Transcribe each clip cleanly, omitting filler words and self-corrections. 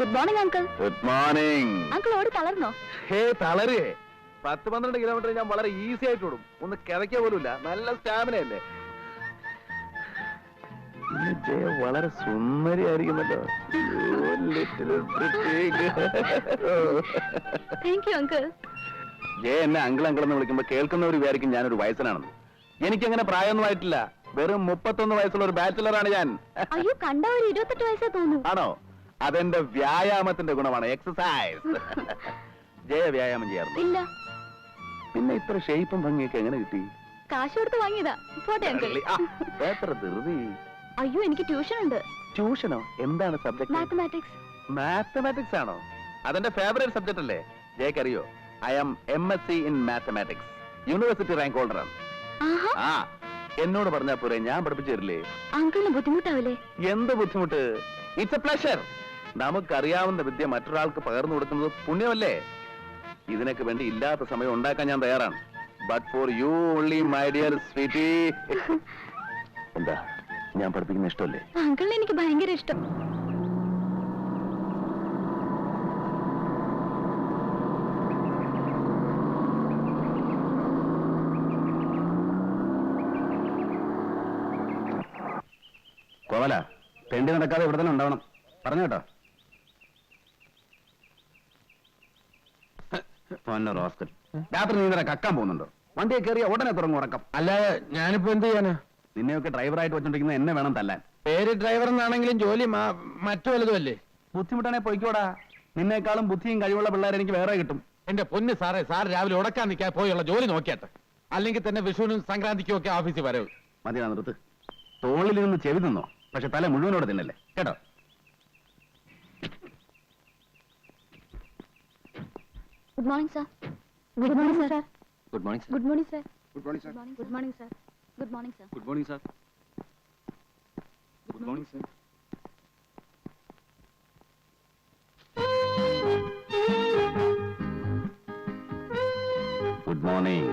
Good morning uncle. Good morning. Uncle ഓടി തളർന്നോ? ഹേ തളരേ, 10-12 kilometre ഞാൻ വളരെ ഈസി ആയിട്ട് ഓടും. ഒന്ന് കിതയ്ക്ക പോലുമില്ല. നല്ല സ്റ്റാമിന അല്ലേ. ജയ വളരെ സുന്ദരിയായിരിക്കുന്നല്ലോ. Thank you uncle. ജയ എന്നെ അങ്കിൾ അങ്കിൾ എന്ന് വിളിക്കുമ്പോ കേൾക്കുന്നവർ വിചാരിക്കും ഞാനൊരു വയസ്സനാണെന്ന്. എനിക്കങ്ങനെ പ്രായമൊന്നും ആയിട്ടില്ല. വെറും 31 വയസ്സുള്ള ഒരു ബാച്ചിലറാണ് ഞാൻ. അയ്യോ, കണ്ട ഒരു 28 വയസ്സേ തോന്നുന്നു. ആണോ? അതെന്റെ വ്യായാമത്തിന്റെ ഗുണമാണ്, എക്സസൈസ്. ജയ വ്യായാമം ചെയ്യാറുണ്ട്? ഇല്ല. പിന്നെ ഇത്ര ഷേപ്പും ഭംഗിയൊക്കെ എങ്ങനെ കിട്ടി? കാശ് കൊടുത്ത് വാങ്ങിയതാ. പോട്ടെ അങ്കിൾ. എത്ര ധൃതി. അയ്യോ, എനിക്ക് ട്യൂഷൻ ഉണ്ട്. ട്യൂഷനോ? എന്താണ് സബ്ജക്ട്? മാത്തമാറ്റിക്സ്. മാത്തമാറ്റിക്സ് ആണോ? അതെന്റെ ഫേവറേറ്റ് സബ്ജക്ട് അല്ലേ? ജയക്ക് അറിയോ, I am MSc in mathematics. University rank ഹോൾഡറാണ്. ആ, എന്നോട് പറഞ്ഞാ പോരെ, ഞാൻ പഠിപ്പിച്ചു തരില്ലേ? അങ്കിളിന് ബുദ്ധിമുട്ടാവില്ലേ? എന്ത് ബുദ്ധിമുട്ട്? It's A pleasure. നമുക്കറിയാവുന്ന വിദ്യ മറ്റൊരാൾക്ക് പകർന്നു കൊടുക്കുന്നത് പുണ്യമല്ലേ? ഇതിനൊക്കെ വേണ്ടി ഇല്ലാത്ത സമയം ഉണ്ടാക്കാൻ ഞാൻ തയ്യാറാണ്. But for you only, my dear sweetie. എന്താ, ഞാൻ പഠിപ്പിക്കുന്ന ഇഷ്ടമല്ലേ? അങ്കിളിനെ എനിക്ക് ഭയങ്കര ഇഷ്ടം. കോവല, തെണ്ടി നടക്കാതെ ഇവിടെ തന്നെ ഉണ്ടാവണം. പറഞ്ഞു കേട്ടോ. റോസ്കൽ, രാത്രി നീ ഇന്നലെ കക്കാൻ പോകുന്നുണ്ടോ? വണ്ടിയെ കയറിയ ഉടനെ തുടങ്ങും ഉറക്കം. അല്ലാതെ ഞാനിപ്പോ എന്ത് ചെയ്യാനാ? നിന്നെയൊക്കെ ഡ്രൈവറായിട്ട് വെച്ചോണ്ടിരിക്കുന്ന എന്നെ വേണം തല്ലാൻ. പേര് ഡ്രൈവർ എന്നാണെങ്കിലും ജോലി മറ്റു വല്ലതും അല്ലേ? ബുദ്ധിമുട്ടാണെ പൊയ്ക്കോടാ. നിന്നേക്കാളും ബുദ്ധിയും കഴിവുള്ള പിള്ളേരെ എനിക്ക് വേറെ കിട്ടും. എന്റെ പൊന്ന് സാറേ, സാർ രാവിലെ ഉടക്കാൻ നിൽക്കാൻ പോയുള്ള ജോലി നോക്കിയാട്ടെ. അല്ലെങ്കിൽ തന്നെ വിഷുവിനും സംക്രാന്തിക്കും ഒക്കെ ഓഫീസിൽ വരവ്. മതിയാ, നിർത്ത്. തോളിൽ നിന്ന് ചെവി നിന്നോ, പക്ഷെ തല മുഴുവനോടെ തിന്നല്ലേ കേട്ടോ. Good morning sir. Good morning sir. Good morning good morning sir. Good morning sir. Good morning sir. Good morning sir. Good morning sir. Good morning sir. Good morning.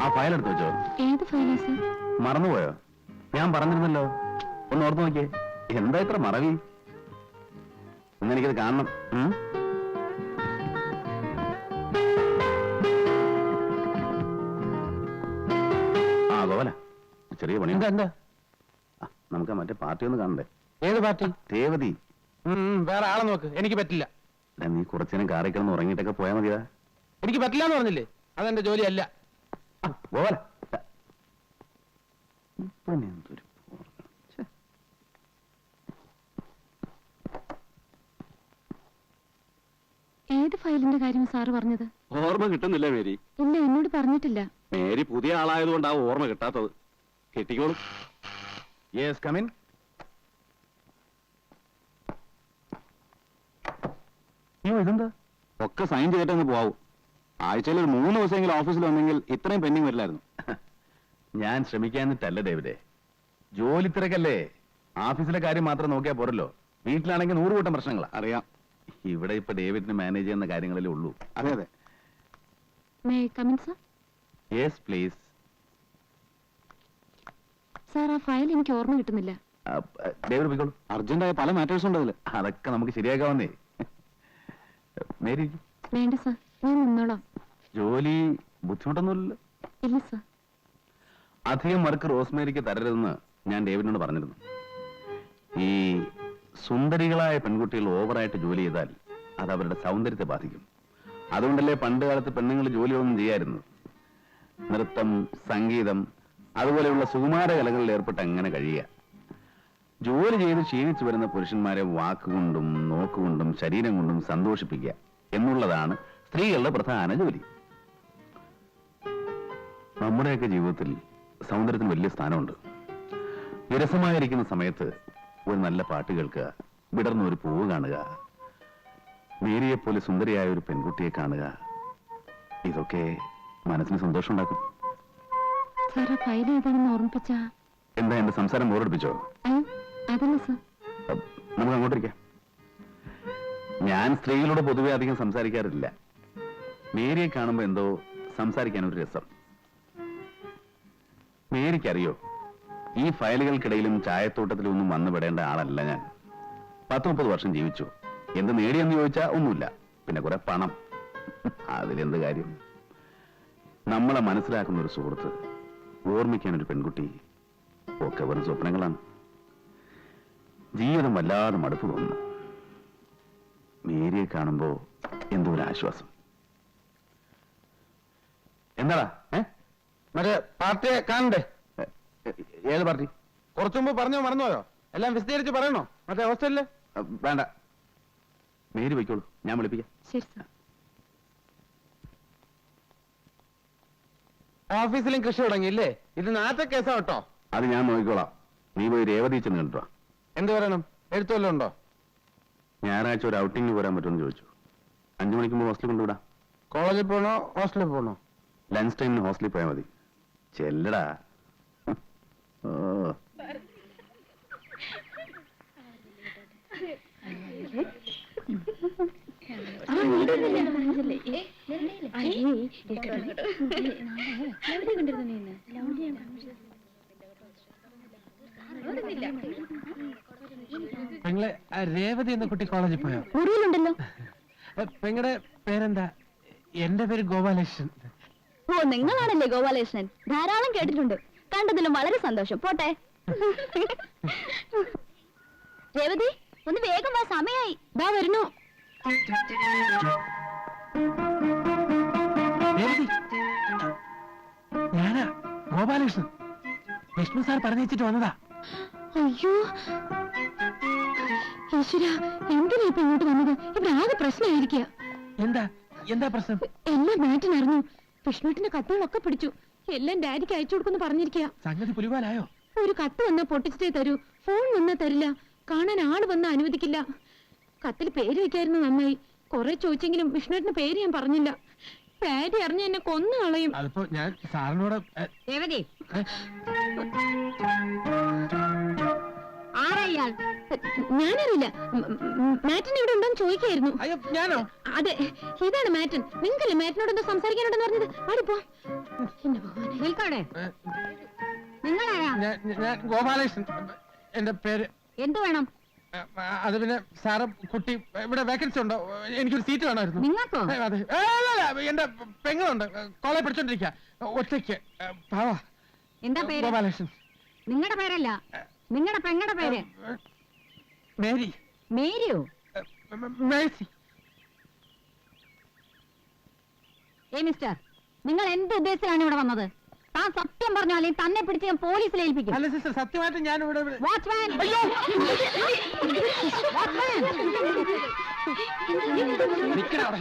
ആ ഫയൽ എടുത്ത് വെച്ചോ? ഏത് ഫയലാ സർ? മറന്നുപോയോ? ഞാൻ പറഞ്ഞിരുന്നല്ലോ, ഒന്ന് ഓർത്ത് നോക്കിയേ. എന്താ ഇത്ര മറവി? ഇന്നെനിക്കത് കാണണം. ആ ഗോവല, ചെറിയ പണി. എന്താ? നമുക്ക് മറ്റേ പാർട്ടി ഒന്ന് കാണണ്ടേ? ഏത് പാർട്ടി? രേവതി. വേറെ ആളെ നോക്ക്, എനിക്ക് പറ്റില്ല. നീ കുറച്ചേരം കാറി കിടന്ന് ഉറങ്ങിയിട്ടൊക്കെ പോയാ മതിയാ. എനിക്ക് പറ്റില്ല എന്ന് പറഞ്ഞില്ലേ? അതെന്റെ ജോലിയല്ല. ഗോവല, ഏത് ഫയലിന്റെ കാര്യം സാറ് പറഞ്ഞത്? ഓർമ്മ കിട്ടുന്നില്ല മേരി. ഇല്ല, എന്നോട് പറഞ്ഞിട്ടില്ല. മേരി പുതിയ ആളായതുകൊണ്ട് ആ ഓർമ്മ കിട്ടാത്തത്. കിട്ടിക്കോളും. Yes, come in. ഇതെന്താ? ഒക്കെ സൈൻ ചെയ്തിട്ടങ്ങ് പോവാവും. ആഴ്ചയിൽ ഒരു 3 ദിവസമെങ്കിലും ഓഫീസിൽ വന്നെങ്കിൽ ഇത്രയും പെൻഡിങ് വരില്ലായിരുന്നു. ഞാൻ ശ്രമിക്കാന്നിട്ടല്ല ഡേവിഡേ, ജോലി തിരക്കല്ലേ. ഓഫീസിലെ കാര്യം മാത്രം നോക്കിയാൽ പോരല്ലോ. വീട്ടിലാണെങ്കിൽ 100 കൂട്ടം പ്രശ്നങ്ങളാ. അറിയാം. ഇവിടെ ഇപ്പൊ ഡേവിഡിന് മാനേജ് ചെയ്യുന്ന കാര്യങ്ങളല്ലേ ഉള്ളൂ. അതെ അതെ. May I come in sir? Yes please. Sir, ആ ഫയൽ എനിക്ക് ഓർമ്മ കിട്ടുന്നില്ല. ഡേവിഡ് പോയിക്കോളൂ. അർജന്റായ പല മാറ്റേഴ്സ് ഉണ്ട് അതിൽ. അതൊക്കെ നമുക്ക് ശരിയാക്കാവുന്നേ. മേരി, വേണ്ട സാർ, ഞാൻ നിന്നോളാം. ജോലി ബുദ്ധിമുട്ടൊന്നുമില്ലല്ലോ? ഇല്ല സാർ. അധികം വർക്ക് റോസ്മേരിക്ക് തരരുതെന്ന് ഞാൻ ഡേവിഡിനോട് പറഞ്ഞിരുന്നു. ഈ സുന്ദരികളായ പെൺകുട്ടികൾ ഓവറായിട്ട് ജോലി ചെയ്താൽ അത് അവരുടെ സൗന്ദര്യത്തെ ബാധിക്കും. അതുകൊണ്ടല്ലേ പണ്ട് കാലത്ത് പെണ്ണുങ്ങൾ ജോലിയൊന്നും ചെയ്യായിരുന്നു. നൃത്തം, സംഗീതം, അതുപോലെയുള്ള സുകുമാര കലകളിൽ ഏർപ്പെട്ട് അങ്ങനെ കഴിയുക. ജോലി ചെയ്ത് ക്ഷീണിച്ചു വരുന്ന പുരുഷന്മാരെ വാക്കുകൊണ്ടും നോക്കുകൊണ്ടും ശരീരം കൊണ്ടും സന്തോഷിപ്പിക്കുക എന്നുള്ളതാണ് സ്ത്രീകളുടെ പ്രധാന ജോലി. നമ്മുടെയൊക്കെ ജീവിതത്തിൽ സൗന്ദര്യത്തിന് വലിയ സ്ഥാനമുണ്ട്. വിരസമായിരിക്കുന്ന സമയത്ത് ഒരു നല്ല പാട്ട് കേൾക്കുക, വിടർന്ന ഒരു പൂവ് കാണുക, മേരിയെപ്പോലെ സുന്ദരിയായ ഒരു പെൺകുട്ടിയെ കാണുക, ഇതൊക്കെ മനസ്സിന് സന്തോഷം ഉണ്ടാക്കും. ഫയൽ ഏതാണെന്ന് ഓർമ്മിപ്പിച്ച എന്താ എന്റെ സംസാരം ബോറടിപ്പിച്ചോ? അതല്ല സർ. നമുക്ക് അങ്ങോട്ടിരിക്കാം. ഞാൻ സ്ത്രീകളോട് പൊതുവെ അധികം സംസാരിക്കാറില്ല. മേരിയെ കാണുമ്പോ എന്തോ സംസാരിക്കാനൊരു രസം. മേരിക്കറിയോ, ഈ ഫയലുകൾക്കിടയിലും ചായത്തോട്ടത്തിലും ഒന്നും വന്നു വിടേണ്ട ആളല്ല ഞാൻ. 10-30 വർഷം ജീവിച്ചു. എന്ത് നേടിയെന്ന് ചോദിച്ചാൽ ഒന്നുമില്ല, പിന്നെ കുറെ പണം. അതിലെന്ത് കാര്യം? നമ്മളെ മനസ്സിലാക്കുന്ന ഒരു സുഹൃത്ത്, ഓർമ്മിക്കാൻ ഒരു പെൺകുട്ടി, ഒക്കെ വെറും സ്വപ്നങ്ങളാണ്. ജീവിതം വല്ലാതെ മടുപ്പ് തോന്നുന്നു. മേരിയെ കാണുമ്പോ എന്തോ ഒരു ആശ്വാസം. എന്താടാ? മറ്റേ പാർട്ടിയെ കാണണ്ടേ? ഏത് പാർട്ടി? കുറച്ചു മുമ്പ് പറഞ്ഞോ മറന്നുപോയോ? എല്ലാം വിശദീകരിച്ച് പറയണോ? മറ്റേ ഹോസ്റ്റലില് വേണ്ട, മേരി വയ്ക്കോളൂ, ഞാൻ വിളിപ്പിക്കാം. ശരി സാർ. ഓഫീസിലും കൃഷി തുടങ്ങിയില്ലേ? ഇത് നാറ്റ കേസാ കേട്ടോ. അത് ഞാൻ നോക്കിക്കോളാം. നീ പോയി രേവതി ചെന്ന് കണ്ടോ. എന്ത് പറയണം? എഴുത്തുവല്ലോ ഉണ്ടോ? ഞായറാഴ്ച ഒരു ഔട്ടിങ്ങിന് പോരാൻ പറ്റുമെന്ന് ചോദിച്ചു. 5 മണിക്ക് മുമ്പ് ഹോസ്റ്റലിൽ കൊണ്ടുവിടാം. കോളേജിൽ പോകണോ ഹോസ്റ്റലിൽ പോകണോ? ലഞ്ച് ടൈമിന് ഹോസ്റ്റലിൽ പോയാൽ മതി. ചെല്ലടാ. ഓ, പെങ്ങളെ രേവതി എന്ന കുട്ടി കോളേജിൽ പോയോ? മുറിയിലുണ്ടല്ലോ. പെങ്ങളുടെ പേരെന്താ? എന്റെ പേര് ഗോപാലകൃഷ്ണൻ. ഓ, നിങ്ങളാണല്ലേ ഗോപാലകൃഷ്ണൻ. ധാരാളം കേട്ടിട്ടുണ്ട്. കണ്ടതിലും വളരെ സന്തോഷം. പോട്ടെ. രേവതി, ഒന്ന് വേഗം വാ, സമയായി. ദാ വരുന്നു. രേവതി, ഞാനാ ഗോപാലകൃഷ്ണൻ. വിഷ്ണു സാർ പറഞ്ഞിട്ട് വന്നതാ. അയ്യോ ഈശ്വര, എന്തിനാ ഇപ്പൊ ഇങ്ങോട്ട് വന്നത്? ഇവിടെ ആകെ പ്രശ്നമായിരിക്കുക. എന്താ എന്താ പ്രശ്നം? എല്ലാം മാറ്റിനറിഞ്ഞു. വിഷ്ണുവിന്റെ കത്തുകളൊക്കെ പിടിച്ചു. എല്ലാം ഡാഡിക്ക് അയച്ചു കൊടുക്കുന്നു പറഞ്ഞിരിക്കുക. സംഗതി പുലിവാലായോ? ഒരു കത്ത് വന്നാ പൊട്ടിച്ചിട്ടേ തരൂ. ഫോൺ വന്നാ തരില്ല. കാണാൻ ആള് വന്നാ അനുവദിക്കില്ല. കത്തിൽ പേര് വെക്കായിരുന്നു നന്നായി. കുറെ ചോദിച്ചെങ്കിലും വിഷ്ണുവിന്റെ പേര് ഞാൻ പറഞ്ഞില്ല. ഡാഡി അറിഞ്ഞ എന്നെ കൊന്നു കളയും. അതിപ്പോ ഞാൻ സാറിനോട് രേവതി, ആരാ? ഞാനറിയില്ല. മാറ്റൻ ഇവിടെ ഉണ്ടോന്ന് ചോദിക്കായിരുന്നു. അയ്യോ, ഞാനോ? അതെ, ഇതാണ് മാറ്റൻ. നിങ്ങൾക്കല്ലേ മാറ്റിനോട് എന്തോ സംസാരിക്കാനുണ്ടെന്ന് പറഞ്ഞത്? പാടിപ്പോ. നിൽക്കവിടെ. നിങ്ങളാരാ? ഞാൻ ഗോപാലകൃഷ്ണൻ. എന്റെ പേര്. എന്ത് വേണം? അത് പിന്നെ സാറ് കുട്ടി ഇവിടെ വേക്കൻസി ഉണ്ടോ? എനിക്കൊരു സീറ്റ് വേണമായിരുന്നു. നിങ്ങൾക്കോ? അതെ. എന്റെ പെങ്ങളുണ്ട്, കോളേജ് പഠിച്ചോണ്ടിരിക്കുക, ഒറ്റയ്ക്ക്. പാവാ. എന്താ പേര്? ഗോപാലകൃഷ്ണൻ. നിങ്ങളുടെ പേരല്ല, നിങ്ങളുടെ പെങ്ങളുടെ പേര്. മേരി. മേരിയോ? മേഴ്സി. മിസ്റ്റർ, നിങ്ങൾ എന്ത് ഉദ്ദേശത്തിലാണ് ഇവിടെ വന്നത്? താൻ സത്യം പറഞ്ഞോ, അല്ലെങ്കിൽ തന്നെ പിടിച്ച് ഞാൻ പോലീസിൽ ഏൽപ്പിക്കും. അല്ല സിസ്റ്റർ, സത്യമായിട്ട് ഞാൻ ഇവിടെ വാച്ച്മാൻ! നിൽക്കണ അവിടെ.